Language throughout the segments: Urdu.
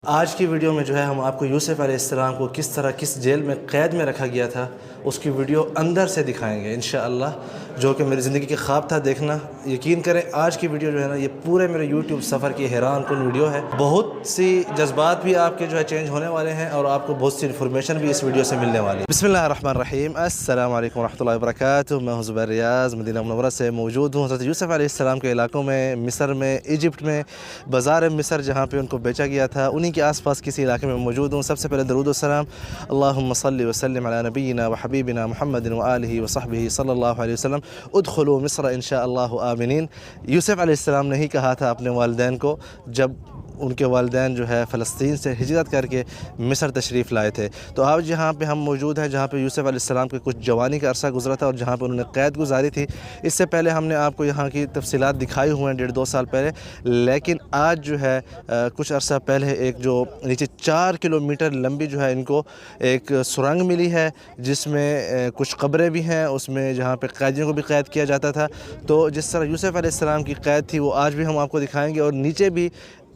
آج کی ویڈیو میں جو ہے ہم آپ کو یوسف علیہ السلام کو کس طرح کس جیل میں قید میں رکھا گیا تھا اس کی ویڈیو اندر سے دکھائیں گے انشاءاللہ، جو کہ میری زندگی کے خواب تھا دیکھنا۔ یقین کریں آج کی ویڈیو جو ہے نا یہ پورے میرے یوٹیوب سفر کی حیران کن ویڈیو ہے۔ بہت سی جذبات بھی آپ کے جو ہے چینج ہونے والے ہیں اور آپ کو بہت سی انفارمیشن بھی اس ویڈیو سے ملنے والی ہے۔ بسم اللہ الرحمن الرحیم، السلام علیکم ورحمۃ اللہ وبرکاتہ۔ میں ہوں زبیر ریاض، مدینہ منورہ سے موجود ہوں حضرت یوسف علیہ السلام کے علاقوں میں، مصر میں، ایجپٹ میں، بازار مصر جہاں پہ ان کو بیچا گیا تھا، انہی کے آس پاس کسی علاقے میں موجود ہوں۔ سب سے پہلے درود و سلام، اللہم صلی وسلم علی نبینا و حبیبنا محمد و آلہ و صحبہ صلی اللہ علیہ وسلم، ادخلوا مصر انشاء اللہ آمنین۔ یوسف علیہ السلام نے ہی کہا تھا اپنے والدین کو جب ان کے والدین جو ہے فلسطین سے ہجرت کر کے مصر تشریف لائے تھے۔ تو آج جہاں پہ ہم موجود ہیں، جہاں پہ یوسف علیہ السلام کے کچھ جوانی کا عرصہ گزرا تھا اور جہاں پہ انہوں نے قید گزاری تھی، اس سے پہلے ہم نے آپ کو یہاں کی تفصیلات دکھائی ہوئے ہیں 1.5-2 سال پہلے، لیکن آج جو ہے کچھ عرصہ پہلے ایک جو نیچے 4 کلومیٹر لمبی جو ہے ان کو ایک سرنگ ملی ہے، جس میں کچھ قبریں بھی ہیں، اس میں جہاں پہ قیدیوں کو بھی قید کیا جاتا تھا۔ تو جس طرح یوسف علیہ السلام کی قید تھی وہ آج بھی ہم آپ کو دکھائیں گے، اور نیچے بھی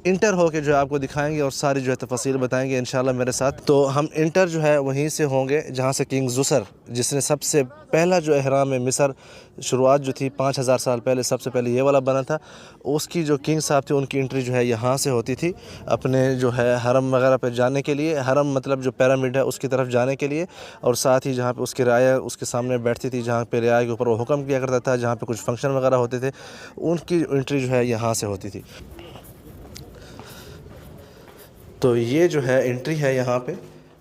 انٹر ہو کے جو ہے آپ کو دکھائیں گے اور ساری جو ہے تفاصیل بتائیں گے انشاءاللہ میرے ساتھ۔ تو ہم انٹر جو ہے وہیں سے ہوں گے جہاں سے کنگ زسر، جس نے سب سے پہلا جو احرام مصر شروعات جو تھی 5000 سال پہلے، سب سے پہلے یہ والا بنا تھا، اس کی جو کنگ صاحب تھے ان کی انٹری جو ہے یہاں سے ہوتی تھی اپنے جو ہے حرم وغیرہ پہ جانے کے لیے۔ حرم مطلب جو پیرامڈ ہے اس کی طرف جانے کے لیے، اور ساتھ ہی جہاں پہ اس کی رعایا اس کے سامنے بیٹھتی تھی، جہاں پہ رعایا کے اوپر وہ حکم کیا کرتا تھا، جہاں پہ کچھ فنکشن وغیرہ ہوتے تھے، ان کی انٹری جو ہے یہاں سے ہوتی تھی۔ تو یہ جو ہے انٹری ہے یہاں پہ،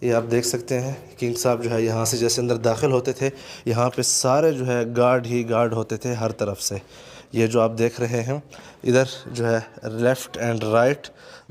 یہ آپ دیکھ سکتے ہیں کنگ صاحب جو ہے یہاں سے جیسے اندر داخل ہوتے تھے، یہاں پہ سارے جو ہے گارڈ ہی گارڈ ہوتے تھے ہر طرف سے۔ یہ جو آپ دیکھ رہے ہیں ادھر جو ہے لیفٹ اینڈ رائٹ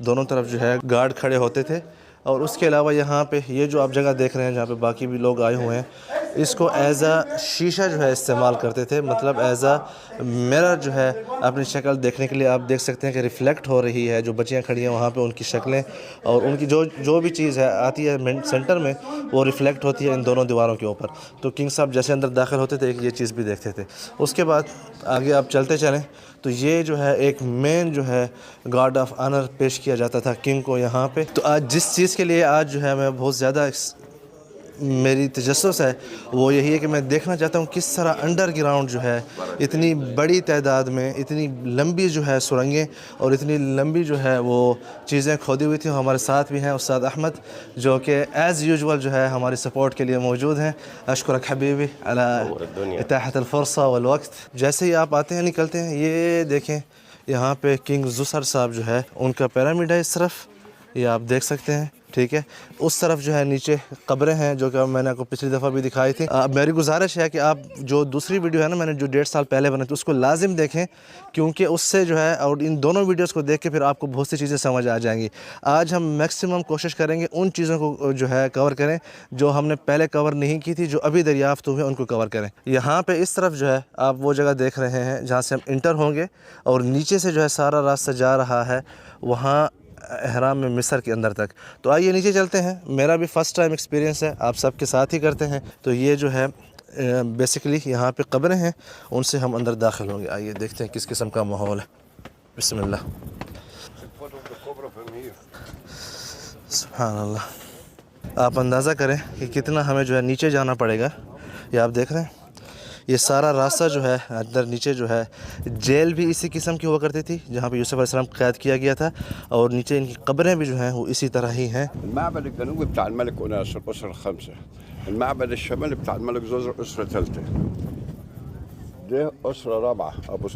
دونوں طرف جو ہے گارڈ کھڑے ہوتے تھے، اور اس کے علاوہ یہاں پہ یہ جو آپ جگہ دیکھ رہے ہیں جہاں پہ باقی بھی لوگ آئے ہوئے ہیں، اس کو ایز اے شیشہ جو ہے استعمال کرتے تھے، مطلب ایز اے میرر جو ہے اپنی شکل دیکھنے کے لیے۔ آپ دیکھ سکتے ہیں کہ ریفلیکٹ ہو رہی ہے، جو بچیاں کھڑی ہیں وہاں پہ ان کی شکلیں اور ان کی جو بھی چیز ہے آتی ہے سینٹر میں، وہ ریفلیکٹ ہوتی ہے ان دونوں دیواروں کے اوپر۔ تو کنگ صاحب جیسے اندر داخل ہوتے تھے یہ چیز بھی دیکھتے تھے۔ اس کے بعد آگے آپ چلتے چلیں تو یہ جو ہے ایک مین جو ہے گارڈ آف آنر پیش کیا جاتا تھا کنگ کو یہاں پہ۔ تو آج جس چیز کے لیے آج جو ہے میں بہت زیادہ میری تجسس ہے وہ یہی ہے کہ میں دیکھنا چاہتا ہوں کس طرح انڈر گراؤنڈ جو ہے اتنی بڑی تعداد میں اتنی لمبی جو ہے سرنگیں اور اتنی لمبی جو ہے وہ چیزیں کھودی ہوئی تھیں۔ ہمارے ساتھ بھی ہیں استاد احمد، جو کہ ایز یوزول جو ہے ہماری سپورٹ کے لیے موجود ہیں۔ اشکرک حبیبی علی اتاحت الفرصہ والوقت۔ جیسے ہی آپ آتے ہیں نکلتے ہیں، یہ دیکھیں یہاں پہ کنگ زسر صاحب جو ہے ان کا پیرامڈ ہے اس طرف، یہ آپ دیکھ سکتے ہیں، ٹھیک ہے۔ اس طرف جو ہے نیچے قبریں ہیں جو کہ میں نے آپ کو پچھلی دفعہ بھی دکھائی تھی۔ میری گزارش ہے کہ آپ جو دوسری ویڈیو ہے نا میں نے جو 1.5 سال پہلے بنائی تھی اس کو لازم دیکھیں، کیونکہ اس سے جو ہے اور ان دونوں ویڈیوز کو دیکھ کے پھر آپ کو بہت سی چیزیں سمجھ آ جائیں گی۔ آج ہم میکسیمم کوشش کریں گے ان چیزوں کو جو ہے کور کریں جو ہم نے پہلے کور نہیں کی تھی، جو ابھی دریافت ہوئے ان کو کور کریں۔ یہاں پہ اس طرف جو ہے آپ وہ جگہ دیکھ رہے ہیں جہاں سے ہم انٹر ہوں گے، اور نیچے سے جو ہے سارا راستہ جا رہا ہے وہاں احرام میں مصر کے اندر تک۔ تو آئیے نیچے چلتے ہیں، میرا بھی فرسٹ ٹائم ایکسپیرینس ہے، آپ سب کے ساتھ ہی کرتے ہیں۔ تو یہ جو ہے بیسیکلی یہاں پہ قبریں ہیں، ان سے ہم اندر داخل ہوں گے۔ آئیے دیکھتے ہیں کس قسم کا ماحول ہے۔ بسم اللہ، سبحان اللہ۔ آپ اندازہ کریں کہ کتنا ہمیں جو ہے نیچے جانا پڑے گا۔ یہ آپ دیکھ رہے ہیں یہ سارا راستہ جو ہے اندر نیچے جو ہے، جیل بھی اسی قسم کی ہوا کرتی تھی جہاں پہ یوسف علیہ السلام قید کیا گیا تھا، اور نیچے ان کی قبریں بھی جو ہیں وہ اسی طرح ہی ہیں۔ المعبد الجنوبي بتاع الملك أناس الأسرة الخمسة، المعبد الشمالي بتاع الملك زوزر الأسرة الثالثة، ده أسرة رابعة أبو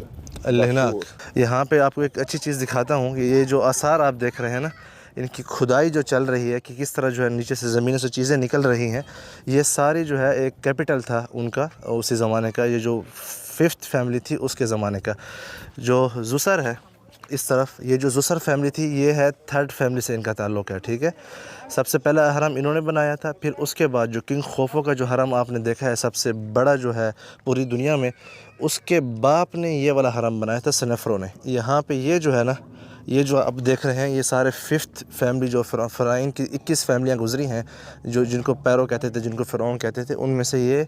الہناک۔ یہاں پہ آپ کو ایک اچھی چیز دکھاتا ہوں کہ یہ جو آثار آپ دیکھ رہے ہیں نا، ان کی کھدائی جو چل رہی ہے کہ کس طرح جو ہے نیچے سے زمینوں سے چیزیں نکل رہی ہیں، یہ ساری جو ہے ایک کیپٹل تھا ان کا اسی زمانے کا، یہ جو 5th فیملی تھی اس کے زمانے کا۔ جو زسر ہے اس طرف، یہ جو زسر فیملی تھی یہ ہے 3rd فیملی سے ان کا تعلق ہے، ٹھیک ہے۔ سب سے پہلا حرم انہوں نے بنایا تھا، پھر اس کے بعد جو کنگ خوفو کا جو حرم آپ نے دیکھا ہے سب سے بڑا جو ہے پوری دنیا میں، اس کے باپ نے یہ والا حرم بنایا تھا سنفرو نے۔ یہاں پہ یہ جو ہے نا، یہ جو آپ دیکھ رہے ہیں یہ سارے 5th فیملی جو فرعون کی 21 فیملیاں گزری ہیں، جو جن کو پیرو کہتے تھے، جن کو فرعون کہتے تھے، ان میں سے یہ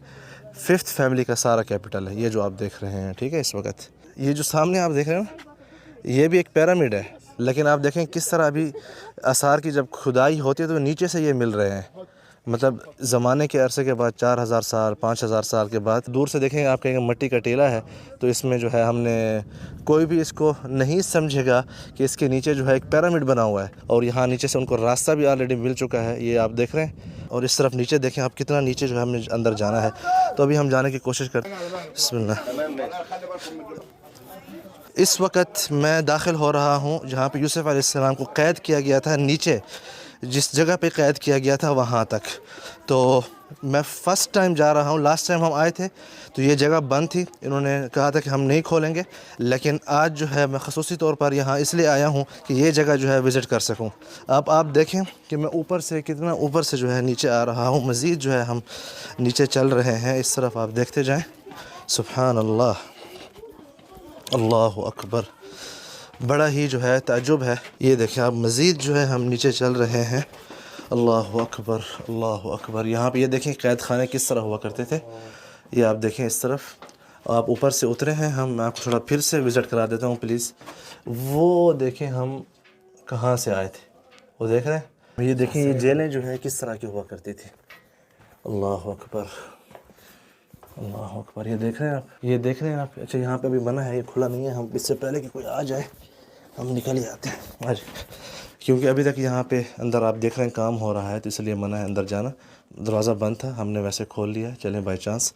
5th فیملی کا سارا کیپٹل ہے، یہ جو آپ دیکھ رہے ہیں، ٹھیک ہے۔ اس وقت یہ جو سامنے آپ دیکھ رہے ہیں نا، یہ بھی ایک پیرامڈ ہے، لیکن آپ دیکھیں کس طرح ابھی آثار کی جب کھدائی ہوتی ہے تو نیچے سے یہ مل رہے ہیں، مطلب زمانے کے عرصے کے بعد 4000 سال 5000 سال کے بعد دور سے دیکھیں آپ کہیں گے مٹی کا ٹیلا ہے، تو اس میں جو ہے ہم نے کوئی بھی اس کو نہیں سمجھے گا کہ اس کے نیچے جو ہے ایک پیرامڈ بنا ہوا ہے، اور یہاں نیچے سے ان کو راستہ بھی آلریڈی مل چکا ہے، یہ آپ دیکھ رہے ہیں۔ اور اس طرف نیچے دیکھیں آپ کتنا نیچے جو ہے ہم نے اندر جانا ہے، تو ابھی ہم جانے کی کوشش کرتے ہیں۔ بسم اللہ۔ اس وقت میں داخل ہو رہا ہوں جہاں پہ یوسف علیہ السلام کو قید کیا گیا تھا، نیچے جس جگہ پہ قید کیا گیا تھا وہاں تک۔ تو میں فرسٹ ٹائم جا رہا ہوں، لاسٹ ٹائم ہم آئے تھے تو یہ جگہ بند تھی، انہوں نے کہا تھا کہ ہم نہیں کھولیں گے، لیکن آج جو ہے میں خصوصی طور پر یہاں اس لیے آیا ہوں کہ یہ جگہ جو ہے وزٹ کر سکوں۔ آپ دیکھیں کہ میں اوپر سے کتنا اوپر سے جو ہے نیچے آ رہا ہوں، مزید جو ہے ہم نیچے چل رہے ہیں، اس طرف آپ دیکھتے جائیں۔ سبحان اللہ، اللہ اکبر، بڑا ہی جو ہے تعجب ہے۔ یہ دیکھیں آپ مزید جو ہے ہم نیچے چل رہے ہیں۔ اللہ اکبر، اللہ اکبر۔ یہاں پہ یہ دیکھیں قید خانے کس طرح ہوا کرتے تھے، یہ آپ دیکھیں اس طرف آپ اوپر سے اترے ہیں، میں آپ کو تھوڑا پھر سے وزٹ کرا دیتا ہوں پلیز۔ وہ دیکھیں ہم کہاں سے آئے تھے، وہ دیکھ رہے ہیں، یہ دیکھیں یہ جیلیں جو ہے کس طرح کی ہوا کرتی تھی۔ اللہ اکبر، اللہ اکبر۔ یہ دیکھ رہے ہیں آپ، یہ دیکھ رہے ہیں آپ۔ اچھا یہاں پہ بھی بنا ہے، یہ کھلا نہیں ہے، ہم اس سے پہلے کہ کوئی آ جائے ہم نکل ہی آتے ہیں آج، کیونکہ ابھی تک یہاں پہ اندر آپ دیکھ رہے ہیں کام ہو رہا ہے، تو اس لیے منع ہے اندر جانا۔ دروازہ بند تھا، ہم نے ویسے کھول لیا، چلیں بائی چانس۔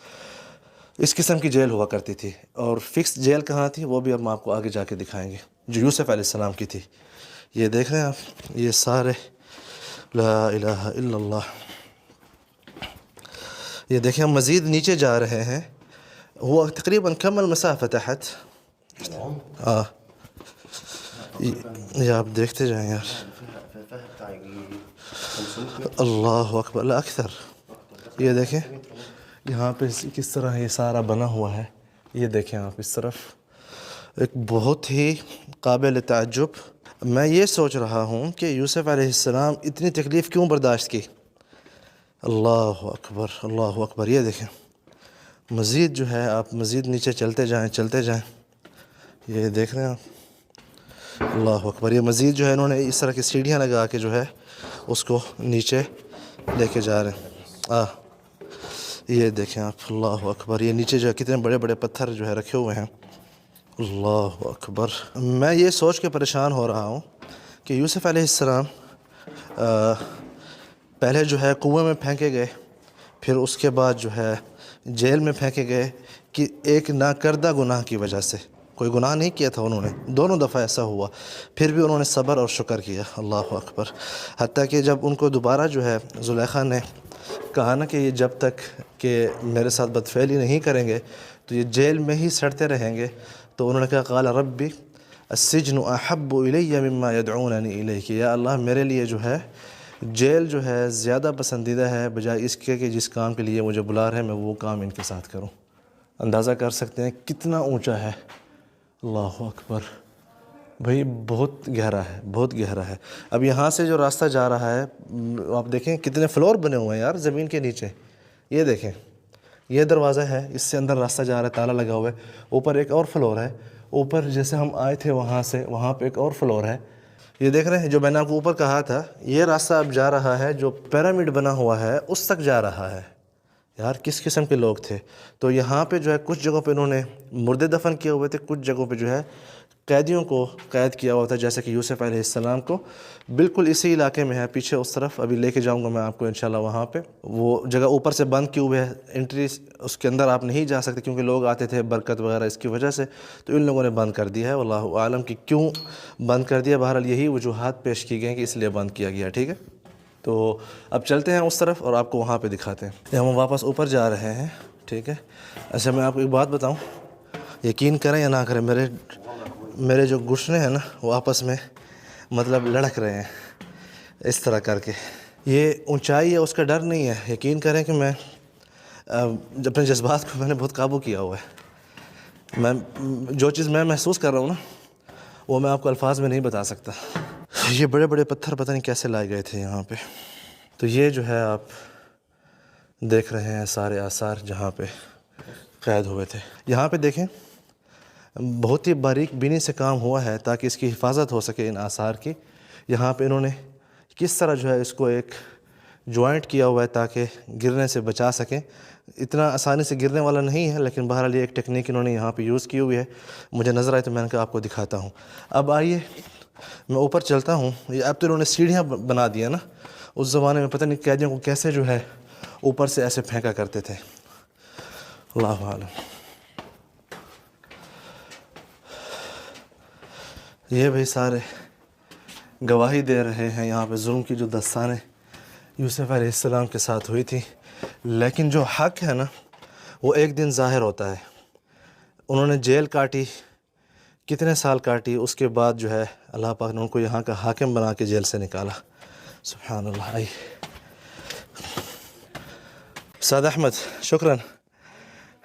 اس قسم کی جیل ہوا کرتی تھی، اور فکس جیل کہاں تھی وہ بھی اب ہم آپ کو آگے جا کے دکھائیں گے، جو یوسف علیہ السلام کی تھی۔ یہ دیکھ رہے ہیں آپ، یہ سارے لا الہ الا اللہ۔ یہ دیکھیں ہم مزید نیچے جا رہے ہیں، وہ تقریباً کم المسافہ تحت۔ یہ آپ دیکھتے جائیں یار، اللہ اکبر، لا اکثر۔ یہ دیکھیں یہاں پہ کس طرح یہ سارا بنا ہوا ہے، یہ دیکھیں آپ اس طرف، ایک بہت ہی قابل تعجب۔ میں یہ سوچ رہا ہوں کہ یوسف علیہ السلام اتنی تکلیف کیوں برداشت کی۔ اللہ اکبر، اللہ اکبر۔ یہ دیکھیں مزید جو ہے آپ مزید نیچے چلتے جائیں چلتے جائیں، یہ دیکھ رہے ہیں آپ، اللہ اکبر۔ یہ مزید جو ہے انہوں نے اس طرح کی سیڑھیاں لگا کے جو ہے اس کو نیچے لے کے جا رہے ہیں۔ یہ دیکھیں آپ، اللہ اکبر۔ یہ نیچے جو ہے کتنے بڑے بڑے پتھر جو ہے رکھے ہوئے ہیں، اللہ اکبر۔ میں یہ سوچ کے پریشان ہو رہا ہوں کہ یوسف علیہ السلام پہلے جو ہے کنویں میں پھینکے گئے، پھر اس کے بعد جو ہے جیل میں پھینکے گئے، کہ ایک ناکردہ گناہ کی وجہ سے، کوئی گناہ نہیں کیا تھا انہوں نے، دونوں دفعہ ایسا ہوا، پھر بھی انہوں نے صبر اور شکر کیا، اللہ اکبر۔ حتیٰ کہ جب ان کو دوبارہ جو ہے زلیخا نے کہا نا کہ یہ جب تک کہ میرے ساتھ بدفعلی نہیں کریں گے تو یہ جیل میں ہی سڑتے رہیں گے، تو انہوں نے کہا قال ربی السجن احب الی مما یدعوننی الیہ، کہ یا اللہ میرے لیے جو ہے جیل جو ہے زیادہ پسندیدہ ہے بجائے اس کے کہ جس کام کے لیے مجھے بلا رہے ہیں میں وہ کام ان کے ساتھ کروں۔ اندازہ کر سکتے ہیں کتنا اونچا ہے، اللہ اکبر بھائی، بہت گہرا ہے، بہت گہرا ہے۔ اب یہاں سے جو راستہ جا رہا ہے آپ دیکھیں کتنے فلور بنے ہوئے ہیں یار زمین کے نیچے، یہ دیکھیں یہ دروازہ ہے، اس سے اندر راستہ جا رہا ہے، تالا لگا ہوا ہے، اوپر ایک اور فلور ہے، اوپر جیسے ہم آئے تھے وہاں سے وہاں پہ ایک اور فلور ہے۔ یہ دیکھ رہے ہیں جو میں نے آپ کو اوپر کہا تھا، یہ راستہ اب جا رہا ہے جو پیرامڈ بنا ہوا ہے اس تک جا رہا ہے۔ یار کس قسم کے لوگ تھے۔ تو یہاں پہ جو ہے کچھ جگہوں پہ انہوں نے مردے دفن کیے ہوئے تھے، کچھ جگہوں پہ جو ہے قیدیوں کو قید کیا ہوا تھا، جیسے کہ یوسف علیہ السلام کو بالکل اسی علاقے میں ہے پیچھے اس طرف، ابھی لے کے جاؤں گا میں آپ کو انشاءاللہ وہاں پہ۔ وہ جگہ اوپر سے بند کیے ہوئے ہے، انٹری اس کے اندر آپ نہیں جا سکتے کیونکہ لوگ آتے تھے برکت وغیرہ اس کی وجہ سے، تو ان لوگوں نے بند کر دیا ہے، واللہ عالم کہ کیوں بند کر دیا، بہرحال یہی وجوہات پیش کی گئی ہیں کہ اس لیے بند کیا گیا، ٹھیک ہے۔ تو اب چلتے ہیں اس طرف اور آپ کو وہاں پہ دکھاتے ہیں۔ ہم واپس اوپر جا رہے ہیں، ٹھیک ہے۔ اچھا میں آپ کو ایک بات بتاؤں، یقین کریں یا نہ کریں، میرے جو گھٹنے ہیں نا وہ آپس میں مطلب لڑک رہے ہیں اس طرح کر کے۔ یہ اونچائی ہے اس کا ڈر نہیں ہے، یقین کریں کہ میں اپنے جذبات کو میں نے بہت قابو کیا ہوا ہے۔ میں جو چیز میں محسوس کر رہا ہوں نا وہ میں آپ کو الفاظ میں نہیں بتا سکتا۔ یہ بڑے بڑے پتھر پتہ نہیں کیسے لائے گئے تھے یہاں پہ۔ تو یہ جو ہے آپ دیکھ رہے ہیں سارے آثار جہاں پہ قید ہوئے تھے۔ یہاں پہ دیکھیں بہت ہی باریک بینی سے کام ہوا ہے تاکہ اس کی حفاظت ہو سکے ان آثار کی. یہاں پہ انہوں نے کس طرح جو ہے اس کو ایک جوائنٹ کیا ہوا ہے تاکہ گرنے سے بچا سکیں. اتنا آسانی سے گرنے والا نہیں ہے لیکن بہرحال یہ ایک ٹیکنیک انہوں نے یہاں پہ یوز کی ہوئی ہے. مجھے نظر آئی تو میں نے کہا آپ کو دکھاتا ہوں. اب آئیے میں اوپر چلتا ہوں. یہ اب تو انہوں نے سیڑھیاں بنا دیا نا, اس زمانے میں پتہ نہیں قیدیوں کو کیسے جو ہے اوپر سے ایسے پھینکا کرتے تھے, اللہ عالم. یہ بھائی سارے گواہی دے رہے ہیں یہاں پہ ظلم کی جو داستانیں یوسف علیہ السلام کے ساتھ ہوئی تھی. لیکن جو حق ہے نا وہ ایک دن ظاہر ہوتا ہے. انہوں نے جیل کاٹی, کتنے سال کاٹی, اس کے بعد جو ہے اللہ پاک نے ان کو یہاں کا حاکم بنا کے جیل سے نکالا. سبحان اللہ. آئی استاد احمد, شکراً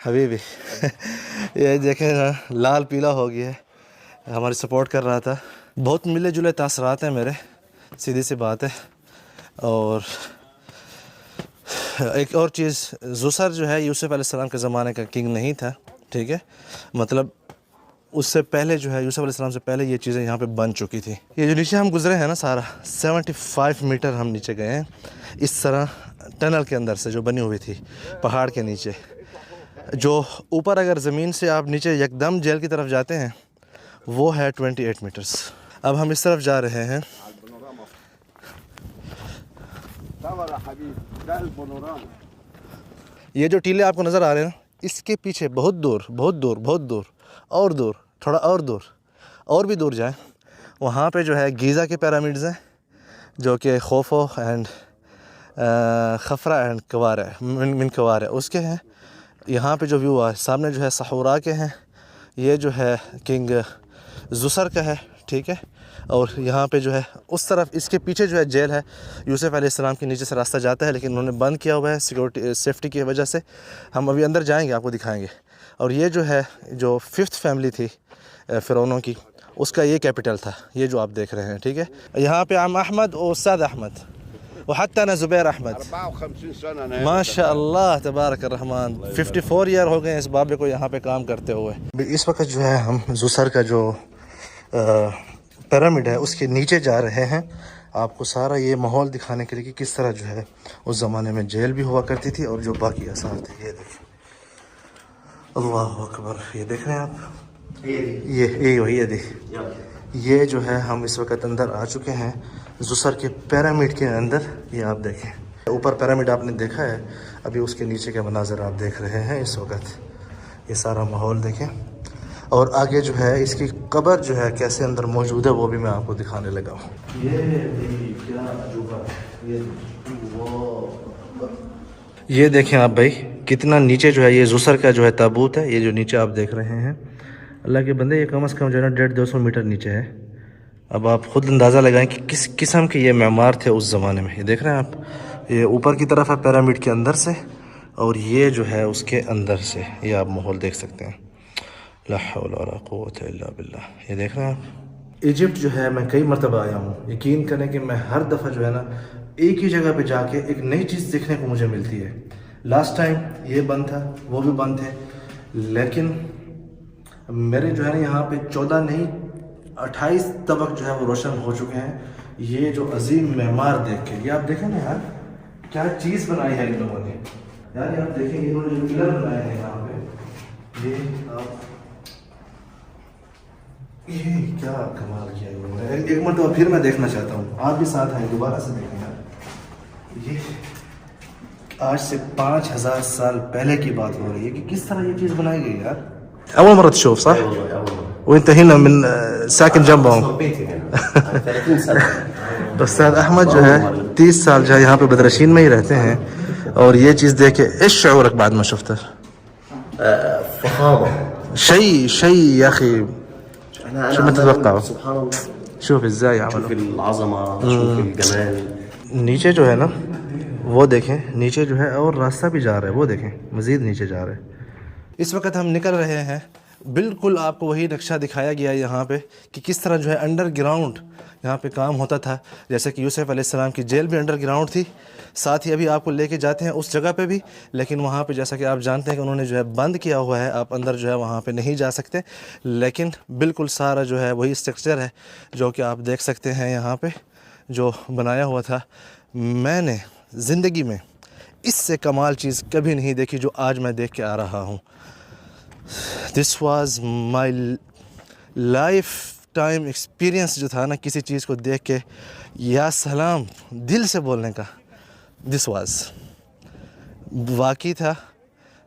حبیبی. یہ دیکھیں نا لال پیلا ہو گیا ہے, ہماری سپورٹ کر رہا تھا. بہت ملے جلے تاثرات ہیں میرے, سیدھی سی بات ہے. اور ایک اور چیز, زسر جو ہے یوسف علیہ السلام کے زمانے کا کنگ نہیں تھا, ٹھیک ہے, مطلب اس سے پہلے جو ہے یوسف علیہ السلام سے پہلے یہ چیزیں یہاں پہ بن چکی تھی. یہ جو نیچے ہم گزرے ہیں نا سارا 75 میٹر ہم نیچے گئے ہیں اس طرح ٹنل کے اندر سے جو بنی ہوئی تھی پہاڑ کے نیچے. جو اوپر اگر زمین سے آپ نیچے یکدم جیل کی طرف جاتے ہیں وہ ہے 28 میٹرز. اب ہم اس طرف جا رہے ہیں. یہ جو ٹیلے آپ کو نظر آ رہے ہیں اس کے پیچھے بہت دور اور دور, تھوڑا اور دور, اور بھی دور جائیں, وہاں پہ جو ہے گیزا کے پیرامڈز ہیں جو کہ خوفو اینڈ خفرہ اینڈ کوارے من کوارے اس کے ہیں. یہاں پہ جو ویو ہے سامنے جو ہے صحورا کے ہیں, یہ جو ہے کنگ زسر کا ہے, ٹھیک ہے. اور یہاں پہ جو ہے اس طرف اس کے پیچھے جو ہے جیل ہے. یوسف علیہ السلام کے نیچے سے راستہ جاتا ہے لیکن انہوں نے بند کیا ہوا ہے سیکورٹی سیفٹی کی وجہ سے. ہم ابھی اندر جائیں گے, آپ کو دکھائیں گے. اور یہ جو ہے جو 5th فیملی تھی فرعونوں کی, اس کا یہ کیپٹل تھا, یہ جو آپ دیکھ رہے ہیں, ٹھیک ہے. یہاں پہ عم احمد اور استاد احمد وحتى انا زبیر احمد 54 سنة ماشاء اللہ تبارک الرحمن. 54 ایئر ہو گئے اس بابے کو یہاں پہ کام کرتے ہوئے. اس وقت جو ہے ہم زسر کا جو پیرامڈ ہے اس کے نیچے جا رہے ہیں آپ کو سارا یہ ماحول دکھانے کے لیے کہ کس طرح جو ہے اس زمانے میں جیل بھی ہوا کرتی تھی اور جو باقی آثار تھے. یہ دیکھیں, اللہ اکبر. یہ دیکھ رہے ہیں آپ, یہ دیکھ, یہ جو ہے ہم اس وقت اندر آ چکے ہیں زسر کے پیرامڈ کے اندر. یہ آپ دیکھیں اوپر پیرامڈ آپ نے دیکھا ہے, ابھی اس کے نیچے کے مناظر آپ دیکھ رہے ہیں اس وقت. یہ سارا ماحول دیکھیں, اور آگے جو ہے اس کی قبر جو ہے کیسے اندر موجود ہے وہ بھی میں آپ کو دکھانے لگا ہوں. یہ دیکھیں آپ بھائی کتنا نیچے جو ہے یہ زسر کا جو ہے تابوت ہے. یہ جو نیچے آپ دیکھ رہے ہیں اللہ کے بندے, یہ کم از کم جو ہے نا 150-200 میٹر نیچے ہے. اب آپ خود اندازہ لگائیں کہ کس قسم کے یہ معمار تھے اس زمانے میں. یہ دیکھ رہے ہیں آپ, یہ اوپر کی طرف ہے پیرامڈ کے اندر سے, اور یہ جو ہے اس کے اندر سے. یہ آپ ماحول دیکھ سکتے ہیں, لا حول ولا قوت الا باللہ. یہ دیکھ رہے ہیں آپ. ایجپٹ جو ہے میں کئی مرتبہ آیا ہوں, یقین کریں کہ میں ہر دفعہ جو ہے نا ایک ہی جگہ پہ جا کے ایک نئی چیز دیکھنے کو مجھے ملتی ہے. لاسٹ ٹائم یہ بند تھا, وہ بھی بند تھے, لیکن میرے جو ہے نا یہاں پہ 14 نہیں 28 طبق جو ہے وہ روشن ہو چکے ہیں. یہ جو عظیم معمار دیکھ کے, یہ آپ دیکھیں نا یار کیا چیز بنائی ہے ان لوگوں نے یار. یہ آپ دیکھیں انہوں نے جو پلر بنائے ہیں یہاں پہ, یہ آپ یہ کیا کمال کیا انہوں نے. ایک مرتبہ پھر میں دیکھنا چاہتا ہوں, آپ بھی ساتھ آئیں دوبارہ سے دیکھیں یار. یہ آج سے 5000 سال پہلے کی بات ہو رہی ہے کہ کس طرح یہ چیز بنائی گئی یار. اول مرة تشوف صح؟ وانت هنا من ساكن جنبهم. 30 سنة. استاذ احمد جو ہے 30 سال جو ہے یہاں پہ بدرشین میں ہی رہتے ہیں, اور یہ چیز دیکھ کے ايش شعورك بعد ما شفته؟ فخامة. شيء يا اخي شو ما تتوقعوا. سبحان الله. شوف ازاي شوف عملوا. العظمة, شوف الجمال. نیچے جو ہے نا وہ دیکھیں, نیچے جو ہے اور راستہ بھی جا رہا ہے, وہ دیکھیں مزید نیچے جا رہے ہیں. اس وقت ہم نکل رہے ہیں, بالکل آپ کو وہی نقشہ دکھایا گیا ہے یہاں پہ کہ کس طرح جو ہے انڈر گراؤنڈ یہاں پہ کام ہوتا تھا، جیسے کہ یوسف علیہ السلام کی جیل بھی انڈر گراؤنڈ تھی، ساتھ ہی ابھی آپ کو لے کے جاتے ہیں اس جگہ پہ بھی، لیکن وہاں پہ جیسا کہ آپ جانتے ہیں کہ انہوں نے جو ہے بند کیا ہوا ہے، آپ اندر جو ہے وہاں پہ نہیں جا سکتے، لیکن بالکل سارا جو ہے وہی اسٹرکچر ہے جو کہ آپ دیکھ سکتے ہیں یہاں پہ جو بنایا ہوا تھا۔ میں نے زندگی میں اس سے کمال چیز کبھی نہیں دیکھی جو آج میں دیکھ کے آ رہا ہوں۔ This was my life time experience جو تھا نا کسی چیز کو دیکھ کے یا سلام دل سے بولنے کا، دس واز واقعی تھا۔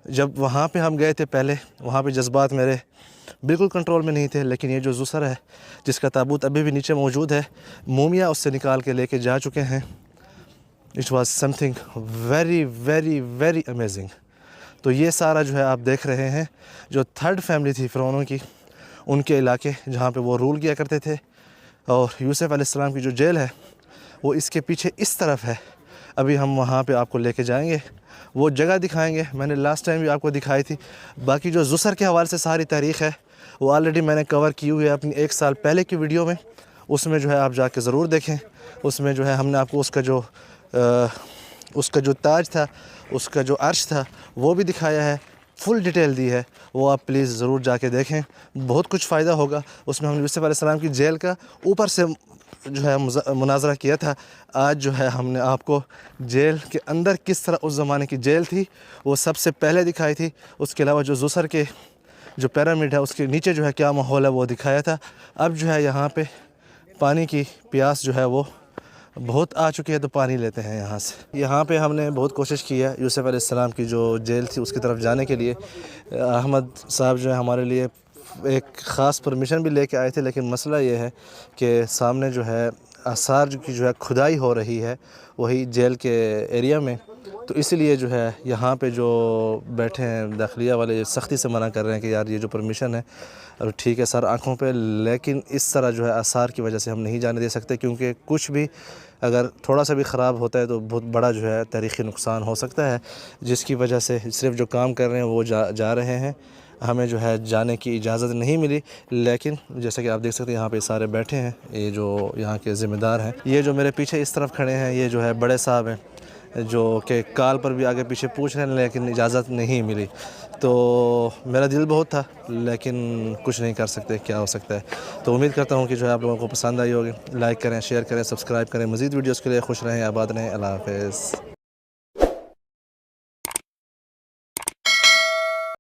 جب وہاں پہ ہم گئے تھے پہلے، وہاں پہ جذبات میرے بالکل کنٹرول میں نہیں تھے، لیکن یہ جو زسر ہے جس کا تابوت ابھی بھی نیچے موجود ہے، مومیا اس سے نکال کے لے کے جا چکے ہیں، it was some thing very very very amazing. تو یہ سارا جو ہے آپ دیکھ رہے ہیں جو تھرڈ فیملی تھی فرعونوں کی، ان کے علاقے جہاں پہ وہ رول کیا کرتے تھے، اور یوسف علیہ السلام کی جو جیل ہے وہ اس کے پیچھے اس طرف ہے۔ ابھی ہم وہاں پہ آپ کو لے کے جائیں گے، وہ جگہ دکھائیں گے، میں نے لاسٹ ٹائم بھی آپ کو دکھائی تھی۔ باقی جو زسر کے حوالے سے ساری تاریخ ہے وہ آلریڈی میں نے کور کی ہوئی ہے اپنی 1 سال پہلے کی ویڈیو میں، اس میں جو ہے آپ جا کے ضرور دیکھیں۔ اس میں جو ہے ہم نے آپ کو اس کا جو تاج تھا، اس کا جو عرش تھا وہ بھی دکھایا ہے، فل ڈیٹیل دی ہے، وہ آپ پلیز ضرور جا کے دیکھیں، بہت کچھ فائدہ ہوگا۔ اس میں ہم نے یوسف علیہ السلام کی جیل کا اوپر سے جو ہے مناظرہ کیا تھا، آج جو ہے ہم نے آپ کو جیل کے اندر کس طرح اس زمانے کی جیل تھی وہ سب سے پہلے دکھائی تھی۔ اس کے علاوہ جو زسر کے جو پیرامڈ ہے اس کے نیچے جو ہے کیا ماحول ہے وہ دکھایا تھا۔ اب جو ہے یہاں پہ پانی کی پیاس جو ہے وہ بہت آ چکی ہے، تو پانی لیتے ہیں یہاں سے۔ یہاں پہ ہم نے بہت کوشش کی ہے یوسف علیہ السلام کی جو جیل تھی اس کی طرف جانے کے لیے۔ احمد صاحب جو ہے ہمارے لیے ایک خاص پرمیشن بھی لے کے آئے تھے، لیکن مسئلہ یہ ہے کہ سامنے جو ہے آثار کی جو ہے کھدائی ہو رہی ہے وہی جیل کے ایریا میں، تو اس لیے جو ہے یہاں پہ جو بیٹھے ہیں داخلیہ والے سختی سے منع کر رہے ہیں کہ یار یہ جو پرمیشن ہے ٹھیک ہے سر آنکھوں پہ، لیکن اس طرح جو ہے آثار کی وجہ سے ہم نہیں جانے دے سکتے، کیونکہ کچھ بھی اگر تھوڑا سا بھی خراب ہوتا ہے تو بہت بڑا جو ہے تاریخی نقصان ہو سکتا ہے، جس کی وجہ سے صرف جو کام کر رہے ہیں وہ جا رہے ہیں، ہمیں جو ہے جانے کی اجازت نہیں ملی۔ لیکن جیسا کہ آپ دیکھ سکتے ہیں یہاں پہ سارے بیٹھے ہیں، یہ جو یہاں کے ذمہ دار ہیں، یہ جو میرے پیچھے اس طرف کھڑے ہیں یہ جو ہے بڑے صاحب ہیں، جو کہ کال پر بھی آگے پیچھے پوچھ رہے ہیں لیکن اجازت نہیں ملی۔ تو میرا دل بہت تھا لیکن کچھ نہیں کر سکتے، کیا ہو سکتا ہے۔ تو امید کرتا ہوں کہ جو ہے آپ لوگوں کو پسند آئی ہوگی، لائک کریں، شیئر کریں، سبسکرائب کریں، مزید ویڈیوز کے لیے خوش رہیں، آباد رہیں، اللہ حافظ۔